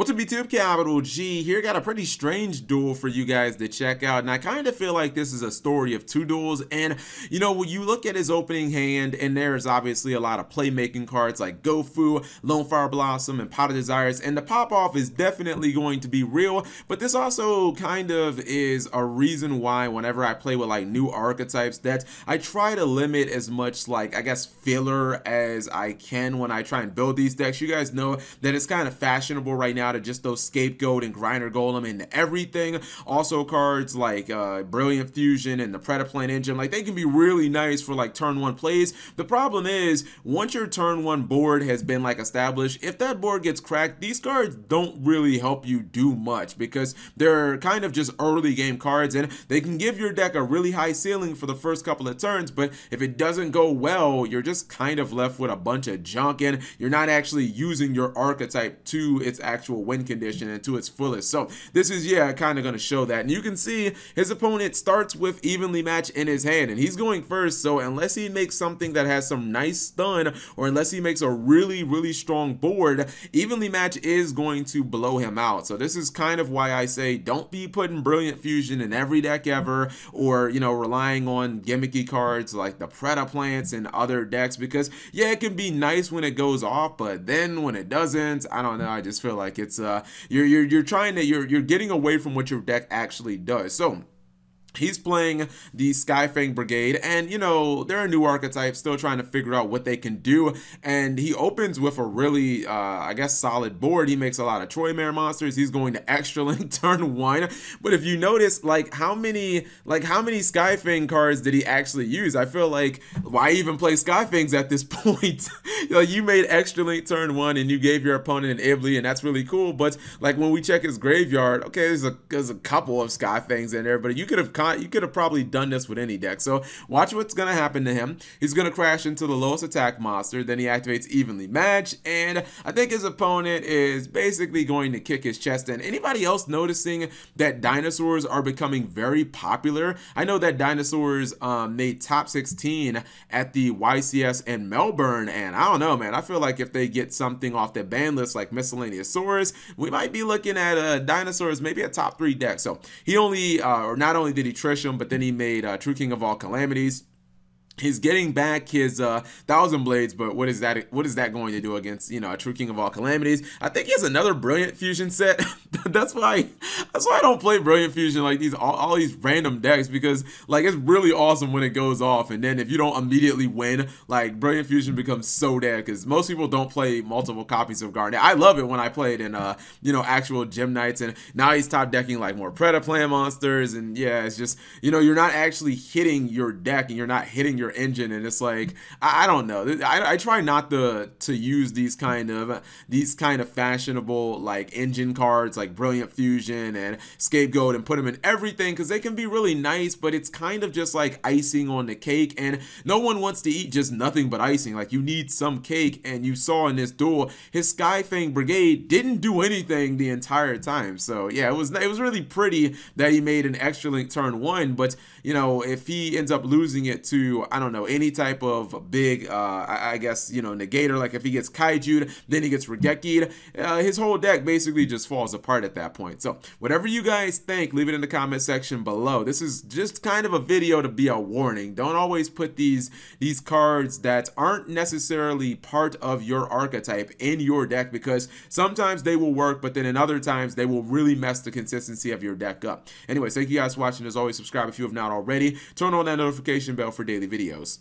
What's up YouTube, Capital G here. Got a pretty strange duel for you guys to check out, and I kind of feel like this is a story of two duels. And you know, when you look at his opening hand, and there's obviously a lot of playmaking cards like Gofu, Lone Fire Blossom, and Pot of Desires, and the pop-off is definitely going to be real, but this also kind of is a reason why whenever I play with like new archetypes that I try to limit as much, like, I guess, filler as I can when I try and build these decks. You guys know that it's kind of fashionable right now to just those Scapegoat and Grinder Golem and everything. Also cards like Brilliant Fusion and the Predaplant Engine, like, they can be really nice for like turn one plays. The problem is, once your turn one board has been like established, if that board gets cracked, these cards don't really help you do much because they're kind of just early game cards, and they can give your deck a really high ceiling for the first couple of turns, but if it doesn't go well, you're just kind of left with a bunch of junk, and you're not actually using your archetype to its actual win condition and to its fullest. So this is, yeah, kind of going to show that. And you can see his opponent starts with Evenly Match in his hand, and he's going first. So unless he makes something that has some nice stun, or unless he makes a really strong board, Evenly Match is going to blow him out. So this is kind of why I say don't be putting Brilliant Fusion in every deck ever, or, you know, relying on gimmicky cards like the Predaplants and other decks, because yeah, it can be nice when it goes off, but then when it doesn't, I don't know, I just feel like it's you're getting away from what your deck actually does. So he's playing the Skyfang Brigade, and you know, they're a new archetype, still trying to figure out what they can do, and he opens with a really I guess solid board. He makes a lot of Troymare monsters. He's going to Extra Link turn one, but if you notice, like, how many Skyfang cards did he actually use? I feel like, why even play Skyfangs at this point? You know, you made Extra Link turn one and you gave your opponent an Ibly, and that's really cool, but like when we check his graveyard, okay, there's a couple of Skyfangs in there, but you could have probably done this with any deck. So watch what's going to happen to him. He's going to crash into the lowest attack monster, then he activates Evenly Match, and I think his opponent is basically going to kick his chest in. Anybody else noticing that dinosaurs are becoming very popular? I know that dinosaurs made top 16 at the YCS in Melbourne, and I don't know, man, I feel like if they get something off their ban list like Miscellaneous Saurus, we might be looking at dinosaurs maybe a top 3 deck. So he only, or not only did he trish him, but then he made True King of All Calamities. He's getting back his Thousand Blades, but what is that going to do against, you know, a True King of All Calamities? I think he has another Brilliant Fusion set. that's why I don't play Brilliant Fusion like these all these random decks, because like it's really awesome when it goes off, and then if you don't immediately win, like Brilliant Fusion becomes so dead, because most people don't play multiple copies of Garnet. I love it when I play it in you know, actual Gym Nights, and now he's top decking like more Predaplant monsters, and yeah, it's just, you know, you're not actually hitting your deck and you're not hitting your engine, and it's like, I don't know, I try not to use these kind of fashionable like engine cards like Brilliant Fusion and Scapegoat and put them in everything, because they can be really nice, but it's kind of just like icing on the cake, and no one wants to eat just nothing but icing. Like, you need some cake, and you saw in this duel his Skyfang Brigade didn't do anything the entire time. So yeah, it was really pretty that he made an Extra Link turn one, but you know, if he ends up losing it to, I don't know, any type of big I guess, you know, negator, like if he gets Kaiju'd, then he gets Regeki'd, his whole deck basically just falls apart at that point. So whatever you guys think, leave it in the comment section below. This is just kind of a video to be a warning. Don't always put these cards that aren't necessarily part of your archetype in your deck, because sometimes they will work, but then in other times they will really mess the consistency of your deck up. Anyways, thank you guys for watching. As always, subscribe if you have not already. Turn on that notification bell for daily videos.